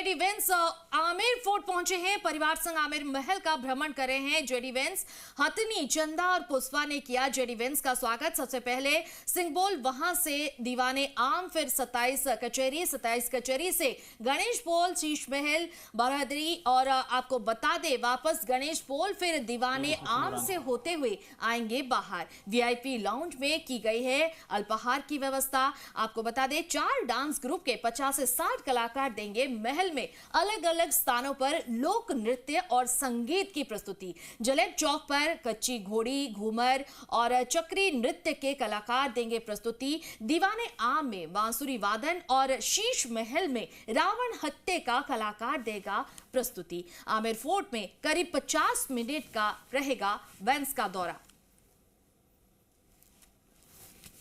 JD Vance Amer fort पहुंचे हैं। परिवार संग आमेर महल का भ्रमण कर रहे हैं जेडी वेंस। हथनी, चंदा और पुष्पा ने किया जेडी वेंस का स्वागत। सबसे पहले सिंगबोल, वहां से दीवाने आम, फिर 27 कचहरी से गणेश पोल, शीश महल, बरहदरी और आपको बता दे वापस गणेश पोल, फिर दीवाने आम से होते हुए आएंगे बाहर। वीआईपी लाउंज में की गई है अल्पाहार की व्यवस्था। आपको बता दे 4 डांस ग्रुप के 50 से 60 कलाकार देंगे महल में अलग अलग स्थानों पर लोक नृत्य और संगीत की प्रस्तुति। जलेब चौक पर कच्ची घोड़ी, घूमर और चक्री नृत्य के कलाकार देंगे प्रस्तुति। दीवाने आम में बांसुरी वादन और शीश महल में रावण हत्या का कलाकार देगा प्रस्तुति। आमेर फोर्ट में करीब 50 मिनट का रहेगा वेंस का दौरा।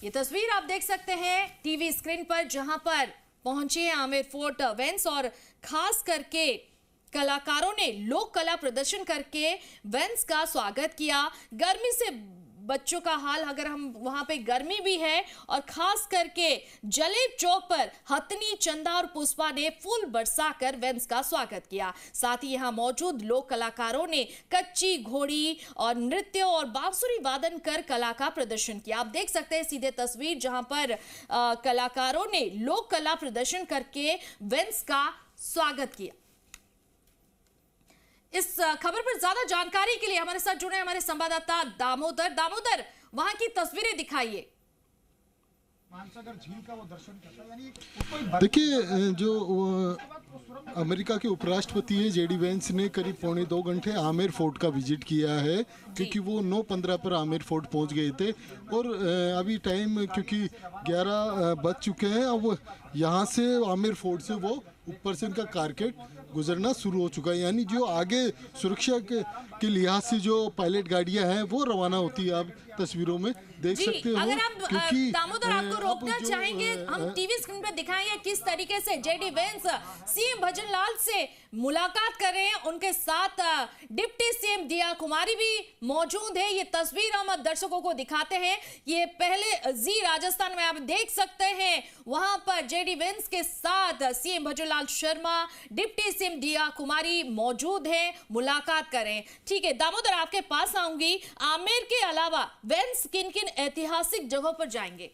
ये तस्वीर आप देख सकते हैं टीवी स्क्रीन पर, जहां पर पहुंचे हैं आमेर फोर्ट वेंस और खास करके कलाकारों ने लोक कला प्रदर्शन करके वेंस का स्वागत किया। गर्मी से बच्चों का हाल, अगर हम वहां पे गर्मी भी है, और खास करके जलेब चौक पर हथनी, चंदा और पुष्पा ने फूल बरसाकर वेंस का स्वागत किया। साथ ही यहां मौजूद लोक कलाकारों ने कच्ची घोड़ी और नृत्य और बांसुरी वादन कर कला का प्रदर्शन किया। आप देख सकते हैं सीधे तस्वीर, जहां पर कलाकारों ने लोक कला प्रदर्शन करके वेंस का स्वागत किया। इस खबर पर ज्यादा जानकारी के लिए हमारे साथ जुड़े हमारे संवाददाता दामोदर, वहां की तस्वीरें दिखाइए। झील का वो दर्शन करता है। देखिए, जो अमेरिका के उपराष्ट्रपति है जेडी वेंस ने करीब 1.25 घंटे आमेर फोर्ट का विजिट किया है, क्योंकि वो 9:15 पर आमेर फोर्ट पहुंच गए थे और अभी टाइम क्योंकि 11 बज चुके हैं। अब यहाँ से आमेर फोर्ट से वो ऊपर से उनका कारकेट गुजरना शुरू हो चुका है, यानी जो आगे सुरक्षा के लिहाज से जो पायलट गाड़ियां हैं वो रवाना होती है। आप तस्वीरों में देख सकते हो। अगर आप दामोदर आपको रोकना चाहेंगे, हम टीवी स्क्रीन पर दिखाएंगे किस तरीके से जेडी वेंस सीएम भजनलाल से मुलाकात कर रहे हैं। उनके साथ डिप्टी सीएम दिया कुमारी भी मौजूद है। ये तस्वीर हम दर्शकों को दिखाते हैं। ये पहले जी राजस्थान में आप देख सकते हैं, वहां पर जेडी वेंस के साथ CM Bhajanlal Sharma, deputy CM दिया कुमारी मौजूद हैं, मुलाकात करें। ठीक है दामोदर, आपके पास आऊंगी। आमेर के अलावा वेंस किन किन ऐतिहासिक जगहों पर जाएंगे?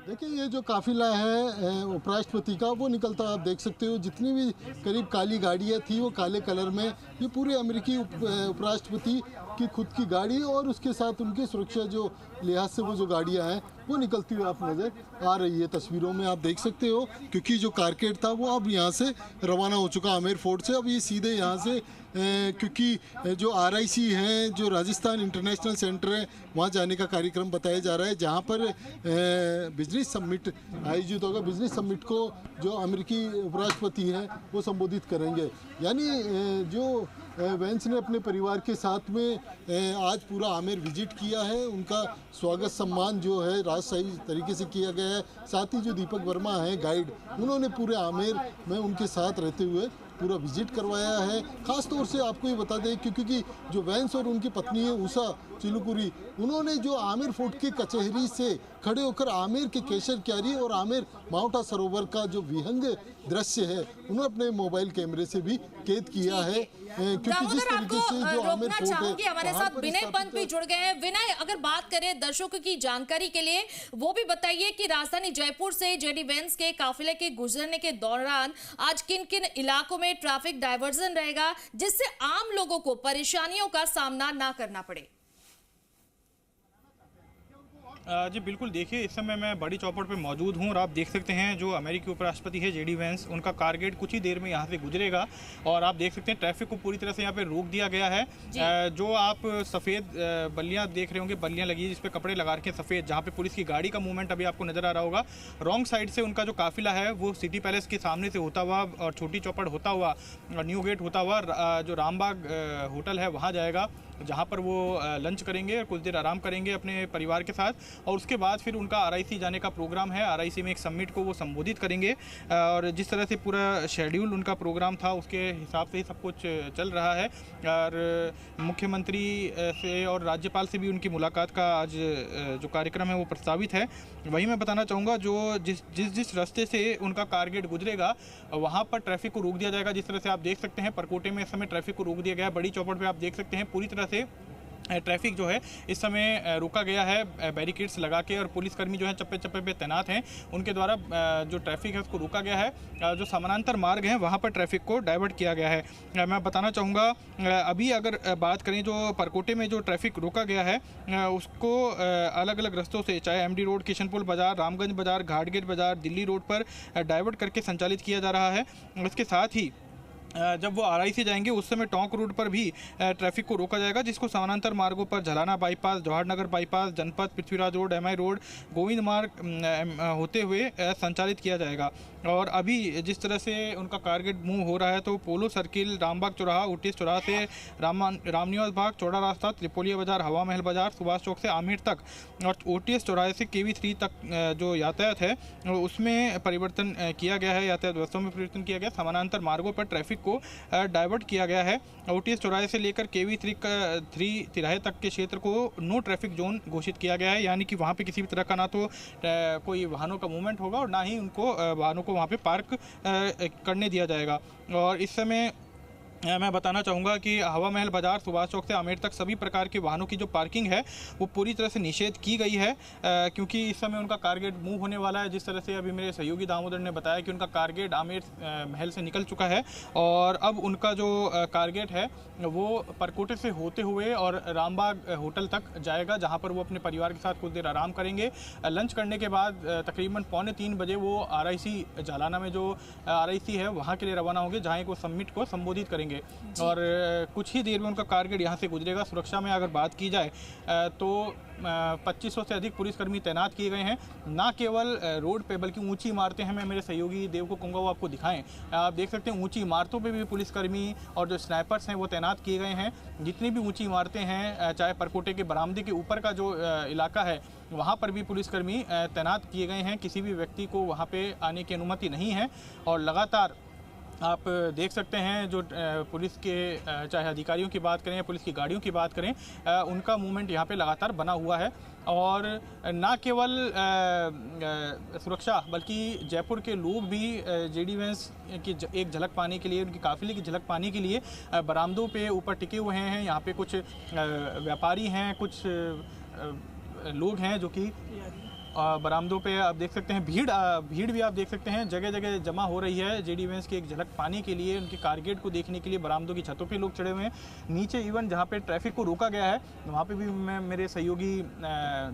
देखिए, ये जो काफिला है उपराष्ट्रपति का वो निकलता आप देख सकते हो। जितनी भी करीब काली गाड़ियाँ थी वो काले कलर में, ये पूरे अमेरिकी उपराष्ट्रपति की खुद की गाड़ी और उसके साथ उनके सुरक्षा जो लिहाज से वो जो गाड़ियाँ हैं वो निकलती हुई आप नज़र आ रही है। तस्वीरों में आप देख सकते हो, क्योंकि जो कारकेट था वो अब यहाँ से रवाना हो चुका आमेर फोर्ट से। अब ये सीधे यहाँ से क्योंकि जो RIC हैं, जो राजस्थान इंटरनेशनल सेंटर है, वहाँ जाने का कार्यक्रम बताया जा रहा है, जहाँ पर बिजनेस समिट आयोजित होगा। बिजनेस समिट को जो अमेरिकी उपराष्ट्रपति हैं वो संबोधित करेंगे। यानी जो वेंस ने अपने परिवार के साथ में आज पूरा आमेर विजिट किया है, उनका स्वागत सम्मान जो है राजशाही तरीके से किया गया है। साथ ही जो दीपक वर्मा हैं गाइड, उन्होंने पूरे आमेर में उनके साथ रहते हुए पूरा विजिट करवाया है। खास तौर से आपको ये बता दें क्योंकि जो वेंस और उनकी पत्नी है उषा चिलुपुरी, उन्होंने जो आमेर फोर्ट की कचहरी से खड़े होकर आमेर के केसर क्यारी और आमेर माउंटा सरोवर का जो विहंग दृश्य है उन्होंने अपने मोबाइल कैमरे से भी कैद किया है। क्योंकि जिस तरीके से जो आमेर फोर्ट है, हमारे साथ विनय पंत भी जुड़ गए हैं। विनय, अगर बात करें दर्शकों की जानकारी के लिए, वो भी बताइए कि राजधानी जयपुर से जेडी वेंस के काफिले के गुजरने के दौरान आज किन किन इलाकों में ट्रैफिक डायवर्जन रहेगा, जिससे आम लोगों को परेशानियों का सामना ना करना पड़े? जी बिल्कुल, देखिए इस समय मैं बड़ी चौपट पे मौजूद हूँ और आप देख सकते हैं जो अमेरिकी उपराष्ट्रपति है जेडी वेंस, उनका कारगेट कुछ ही देर में यहाँ से गुजरेगा और आप देख सकते हैं ट्रैफिक को पूरी तरह से यहाँ पे रोक दिया गया है। जो आप सफ़ेद बल्लियाँ देख रहे होंगे, बल्लियाँ लगी है जिस पे कपड़े लगा रखे हैं सफ़ेद, जहाँ पे पुलिस की गाड़ी का मूवमेंट अभी आपको नज़र आ रहा होगा। रॉन्ग साइड से उनका जो काफिला है वो सिटी पैलेस के सामने से होता हुआ और छोटी चौपड़ होता हुआ, न्यू गेट होता हुआ जो रामबाग होटल है वहाँ जाएगा जहाँ पर वो लंच करेंगे और कुछ देर आराम करेंगे अपने परिवार के साथ, और उसके बाद फिर उनका आरआईसी जाने का प्रोग्राम है। आरआईसी में एक समिट को वो संबोधित करेंगे, और जिस तरह से पूरा शेड्यूल उनका प्रोग्राम था उसके हिसाब से ही सब कुछ चल रहा है। और मुख्यमंत्री से और राज्यपाल से भी उनकी मुलाकात का आज जो कार्यक्रम है वो प्रस्तावित है। वही मैं बताना चाहूँगा, जो जिस रास्ते से उनका कारगेट गुजरेगा वहाँ पर ट्रैफिक को रोक दिया जाएगा। जिस तरह से आप देख सकते हैं परकोटे में इस समय ट्रैफिक को रोक दिया गया है। बड़ी चौपड़ पे आप देख सकते हैं पूरी तरह से ट्रैफिक जो है इस समय रोका गया है बैरिकेड्स लगा के, और पुलिसकर्मी जो है चप्पे चप्पे पे तैनात हैं। उनके द्वारा जो ट्रैफिक है उसको रोका गया है। जो समानांतर मार्ग हैं वहाँ पर ट्रैफिक को डाइवर्ट किया गया है। मैं बताना चाहूँगा, अभी अगर बात करें जो परकोटे में जो ट्रैफिक रोका गया है उसको अलग अलग रस्तों से, चाहे एमडी रोड, किशनपुर बाज़ार, रामगंज बाज़ार, घाटगेट बाज़ार, दिल्ली रोड पर डाइवर्ट करके संचालित किया जा रहा है। इसके साथ ही जब वो आरआईसी जाएंगे उस समय टोंक रोड पर भी ट्रैफिक को रोका जाएगा, जिसको समानांतर मार्गों पर झलाना बाईपास, जवाहरनगर बाईपास, जनपद, Prithviraj road, MI road, Govind मार्ग होते हुए संचालित किया जाएगा। और अभी जिस तरह से उनका कारगेट मूव हो रहा है तो पोलो सर्किल, रामबाग चौराहा, ओटीएस चौराहा से रामनिवास बाग, चौड़ा रास्ता, त्रिपोलिया बाजार, हवा महल बाजार, सुभाष चौक से आमिर तक, और ओटीएस चौराहे से केवी3 तक जो यातायात है उसमें परिवर्तन किया गया है, यातायात व्यवस्था में परिवर्तन किया गया। समानांतर मार्गों पर ट्रैफिक को डाइवर्ट किया गया है। ओटीएस चौराहे से लेकर केवी3 तिराहे तक के क्षेत्र को नो ट्रैफिक जोन घोषित किया गया है, यानी कि वहाँ पे किसी भी तरह का ना तो कोई वाहनों का मूवमेंट होगा और ना ही उनको वाहनों को वहाँ पे पार्क करने दिया जाएगा। और इस समय मैं बताना चाहूँगा कि हवा महल बाज़ार, सुभाष चौक से आमेर तक सभी प्रकार के वाहनों की जो पार्किंग है वो पूरी तरह से निषेध की गई है, क्योंकि इस समय उनका कारगेट मूव होने वाला है। जिस तरह से अभी मेरे सहयोगी दामोदर ने बताया कि उनका कारगेट आमेर महल से निकल चुका है, और अब उनका जो कारगेट है वो परकोटे से होते हुए और रामबाग होटल तक जाएगा, जहाँ पर वो अपने परिवार के साथ कुछ देर आराम करेंगे। लंच करने के बाद तकरीबन 2:45 बजे वो आरआईसी जालाना में जो आरआईसी है वहाँ के लिए रवाना होंगे, जहाँ एक वो समिट को संबोधित करेंगे। और कुछ ही देर में उनका कारगेट यहाँ से गुजरेगा। सुरक्षा में अगर बात की जाए तो 2500 से अधिक पुलिसकर्मी तैनात किए गए हैं, ना केवल रोड पे बल्कि ऊंची इमारतें हैं। मैं मेरे सहयोगी देव को कहूँगा वो आपको दिखाएं। आप देख सकते हैं ऊंची इमारतों पे भी पुलिसकर्मी और जो स्नाइपर्स हैं वो तैनात किए गए हैं। जितनी भी ऊंची इमारतें हैं, चाहे परकोटे के बरामदे के ऊपर का जो इलाका है वहाँ पर भी पुलिसकर्मी तैनात किए गए हैं। किसी भी व्यक्ति को वहाँ पर आने की अनुमति नहीं है, और लगातार आप देख सकते हैं जो पुलिस के चाहे अधिकारियों की बात करें या पुलिस की गाड़ियों की बात करें, उनका मूवमेंट यहाँ पे लगातार बना हुआ है। और ना केवल सुरक्षा बल्कि जयपुर के लोग भी जेडी वैंस की एक झलक पाने के लिए, उनकी काफिले की झलक पाने के लिए बरामदों पे ऊपर टिके हुए हैं। यहाँ पे कुछ व्यापारी हैं, कुछ लोग हैं जो कि बरामदों पे आप देख सकते हैं भीड़ भी आप देख सकते हैं जगह जगह जमा हो रही है। जेडी वैंस की एक झलक पाने के लिए, उनके कारगेट को देखने के लिए बरामदों की छतों पे लोग चढ़े हुए हैं। नीचे इवन जहाँ पे ट्रैफिक को रोका गया है वहाँ पे भी मैं मेरे सहयोगी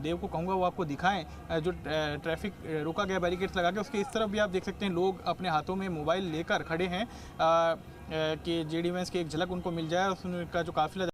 देव को कहूँगा वो आपको दिखाएं। जो ट्रैफिक रोका गया बैरिकेड्स लगा के, उसके इस तरफ भी आप देख सकते हैं लोग अपने हाथों में मोबाइल लेकर खड़े हैं कि जेडी वैंस की एक झलक उनको मिल जाए, उसका जो काफिला